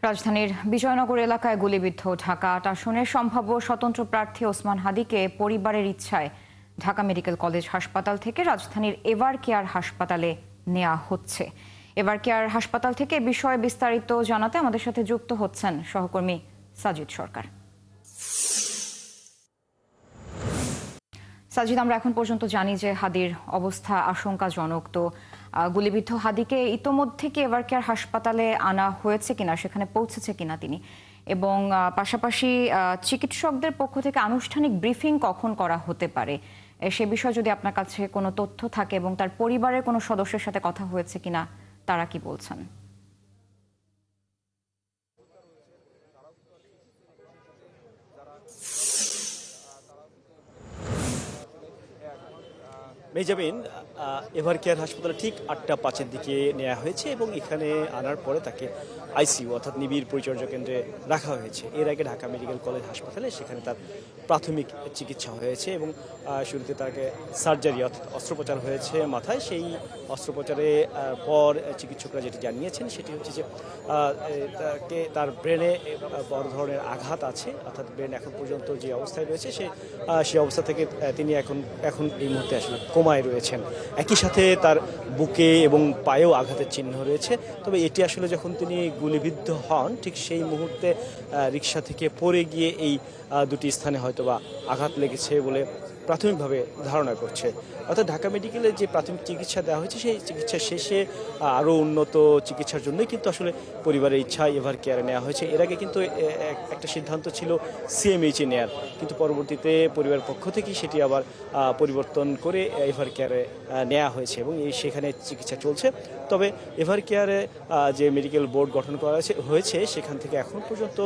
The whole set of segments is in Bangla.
রাজধানীর বিজয়নগর এলাকায় গুলিবিদ্ধ ঢাকা ৮ আসনের সম্ভাব্য স্বতন্ত্র প্রার্থী ওসমান হাদিকে পরিবারের ইচ্ছায় ঢাকা মেডিকেল কলেজ হাসপাতাল থেকে রাজধানীর এভার কেয়ার হাসপাতালে নেওয়া হচ্ছে। এভার কেয়ার হাসপাতাল থেকে বিষয়ে বিস্তারিত জানাতে আমাদের সাথে যুক্ত হচ্ছেন সহকর্মী সাজিদ সরকার। সাজিদ, আমরা এখন পর্যন্ত জানি যে হাদির অবস্থা আশঙ্কাজনক। তো গুলিবিদ্ধ হাদিকে ইতোমধ্যে কি এভার কেয়ার হাসপাতালে আনা হয়েছে কিনা, সেখানে পৌঁছেছে কিনা তিনি, এবং পাশাপাশি চিকিৎসকদের পক্ষ থেকে আনুষ্ঠানিক ব্রিফিং কখন করা হতে পারে সে বিষয়ে যদি আপনার কাছে কোনো তথ্য থাকে, এবং তার পরিবারের কোনো সদস্যের সাথে কথা হয়েছে কিনা, তারা কি বলছেন? মেহজাবিন, এভার কেয়ার হাসপাতালে ঠিক ৮টা ৫-এর দিকে নেওয়া হয়েছে এবং এখানে আনার পরে তাকে আইসিইউ অর্থাৎ নিবিড় পরিচর্যা কেন্দ্রে রাখা হয়েছে। এর আগে ঢাকা মেডিকেল কলেজ হাসপাতালে সেখানে তার প্রাথমিক চিকিৎসা হয়েছে এবং শুরুতে তাকে সার্জারি অর্থাৎ অস্ত্রোপচার হয়েছে মাথায়। সেই অস্ত্রোপচারের পর চিকিৎসকরা যেটি জানিয়েছেন সেটি হচ্ছে যে তার ব্রেনে বড় ধরনের আঘাত আছে, অর্থাৎ ব্রেন এখন পর্যন্ত যে অবস্থায় রয়েছে সেই অবস্থা থেকে তিনি এখন এই মুহূর্তে আসলে কোমায় রয়েছেন। একই সাথে তার বুকে এবং পায়েও আঘাতের চিহ্ন রয়েছে। তবে এটি আসলে যখন তিনি গুলিবিদ্ধ হন ঠিক সেই মুহূর্তে রিকশা থেকে পড়ে গিয়ে এই দুটি স্থানে হয়তোবা আঘাত লেগেছে বলে প্রাথমিকভাবে ধারণা করছে। অর্থাৎ ঢাকা মেডিকেলে যে প্রাথমিক চিকিৎসা দেওয়া হয়েছে সেই চিকিৎসা শেষে আরও উন্নত চিকিৎসার জন্যই কিন্তু আসলে পরিবারের ইচ্ছায় এভার কেয়ারে নেওয়া হয়েছে। এর আগে কিন্তু একটা সিদ্ধান্ত ছিল সিএমএইচে নেয়ার, কিন্তু পরবর্তীতে পরিবারের পক্ষ থেকেই সেটি আবার পরিবর্তন করে এভার কেয়ারে নেওয়া হয়েছে এবং সেখানে চিকিৎসা চলছে। তবে এভার কেয়ারে যে মেডিকেল বোর্ড গঠন করা হয়েছে সেখান থেকে এখন পর্যন্ত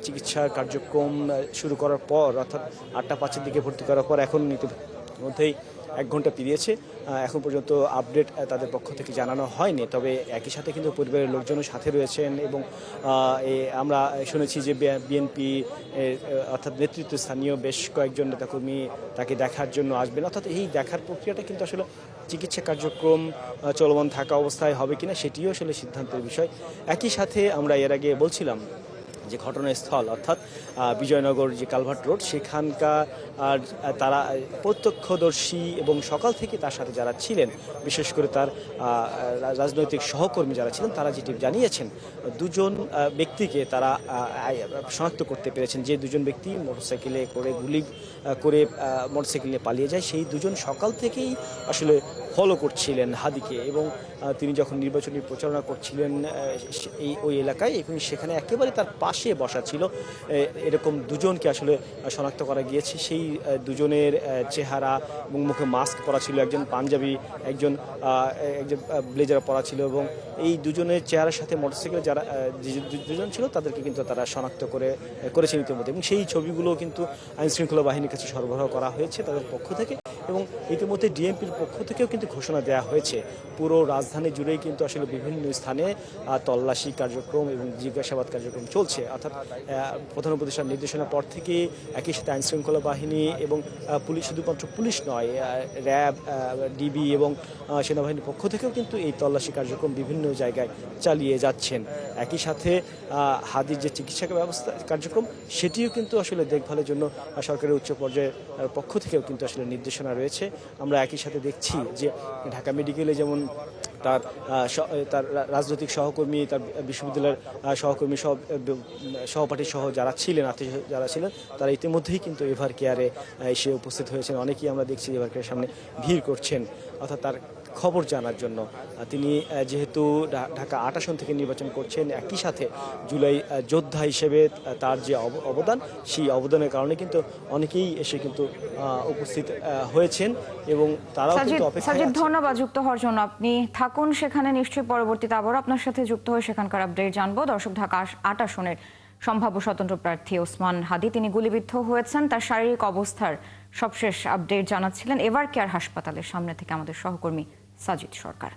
চিকিৎসার কার্যক্রম শুরু করার পর, অর্থাৎ ৮টা ৫-এর দিকে ভর্তি করার পর এখন ইতিমধ্যেই ১ ঘন্টা পেরিয়েছে। এখন পর্যন্ত আপডেট তাদের পক্ষ থেকে জানানো হয়নি। তবে একই সাথে কিন্তু পরিবারের লোকজনও সাথে রয়েছেন এবং আমরা শুনেছি যে বিএনপি অর্থাৎ নেতৃত্বস্থানীয় বেশ কয়েকজন নেতাকর্মী তাকে দেখার জন্য আসবেন। অর্থাৎ এই দেখার প্রক্রিয়াটা কিন্তু আসলে চিকিৎসা কার্যক্রম চলমান থাকা অবস্থায় হবে কিনা সেটিও আসলে সিদ্ধান্তের বিষয়। একই সাথে আমরা এর আগে বলছিলাম যে ঘটনাস্থল অর্থাৎ বিজয়নগর যে কালভার্ট রোড সেখানকার তারা প্রত্যক্ষদর্শী এবং সকাল থেকে তার সাথে যারা ছিলেন, বিশেষ করে তার রাজনৈতিক সহকর্মী যারা ছিলেন, তারা যেটি জানিয়েছেন দুজন ব্যক্তিকে তারা শনাক্ত করতে পেরেছেন। যে দুজন ব্যক্তি মোটরসাইকেলে করে গুলি করে মোটরসাইকেল নিয়ে পালিয়ে যায়, সেই দুজন সকাল থেকেই আসলে ফলো করছিলেন হাদিকে এবং তিনি যখন নির্বাচনী প্রচারণা করছিলেন ওই এলাকায় এবং সেখানে একেবারে তার পাশে বসা ছিল এরকম দুজনকে আসলে শনাক্ত করা গিয়েছে। সেই দুজনের চেহারা এবং মুখে মাস্ক পরা ছিল, একজন পাঞ্জাবি, একজন ব্লেজার পরা ছিল এবং এই দুজনের চেহারার সাথে মোটরসাইকেলে যারা দুজন ছিল তাদেরকে কিন্তু তারা শনাক্ত করেছেন ইতিমধ্যে এবং সেই ছবিগুলো কিন্তু আইনশৃঙ্খলা বাহিনীর কাছে সরবরাহ করা হয়েছে তাদের পক্ষ থেকে এবং ইতিমধ্যে ডিএমপির পক্ষ থেকেও কিন্তু ঘোষণা দেওয়া হয়েছে। পুরো রাজধানী জুড়েই কিন্তু আসলে বিভিন্ন স্থানে তল্লাশি কার্যক্রম এবং জিজ্ঞাসাবাদ কার্যক্রম চলছে। অর্থাৎ প্রধান উপদেষ্টার নির্দেশনার পর থেকে একই সাথে আইনশৃঙ্খলা বাহিনী এবং পুলিশ, শুধুমাত্র পুলিশ নয়, র্যাব, ডিবি এবং সেনাবাহিনীর পক্ষ থেকেও কিন্তু এই তল্লাশি কার্যক্রম বিভিন্ন জায়গায় চালিয়ে যাচ্ছেন। একই সাথে হাদির যে চিকিৎসা ব্যবস্থা কার্যক্রম সেটিও কিন্তু আসলে দেখভালের জন্য সরকারের উচ্চ পর্যায়ের পক্ষ থেকেও কিন্তু আসলে নির্দেশনা রয়েছে। আমরা একই সাথে দেখছি যে ঢাকা মেডিকেলে যেমন তার রাজনৈতিক সহকর্মী, তার বিশ্ববিদ্যালয়ের সহকর্মী, সহপাঠী সহ যারা ছিলেন, আত্মীয় যারা ছিলেন, তারা ইতিমধ্যেই কিন্তু এভার কেয়ারে এসে উপস্থিত হয়েছেন। অনেকেই আমরা দেখছি এভার কেয়ারের সামনে ভিড় করছেন অর্থাৎ তার খবর জানার জন্য। তিনি যেহেতু ঢাকা ৮ আসন থেকে নির্বাচন করছেন, একই সাথে জুলাই যোদ্ধা হিসেবে তার যে অবদান, সেই অবদানের কারণে কিন্তু অনেকেই এসে কিন্তু উপস্থিত হয়েছেন এবং তারাও কিন্তু অপেক্ষায় আছেন। ধন্যবাদ যুক্ত হওয়ার জন্য। আপনি থাকুন সেখানে, নিশ্চয়ই পরবর্তীতে আবারও আপনার সাথে যুক্ত হয়ে সেখানকার আপডেট জানবো। দর্শক, ঢাকা ৮ আসনের সম্ভাব্য স্বতন্ত্র প্রার্থী ওসমান হাদি তিনি গুলিবিদ্ধ হয়েছেন, তার শারীরিক অবস্থার সবশেষ আপডেট জানাচ্ছিলেন এভার কেয়ার হাসপাতালের সামনে থেকে আমাদের সহকর্মী সাজিদ সরকার।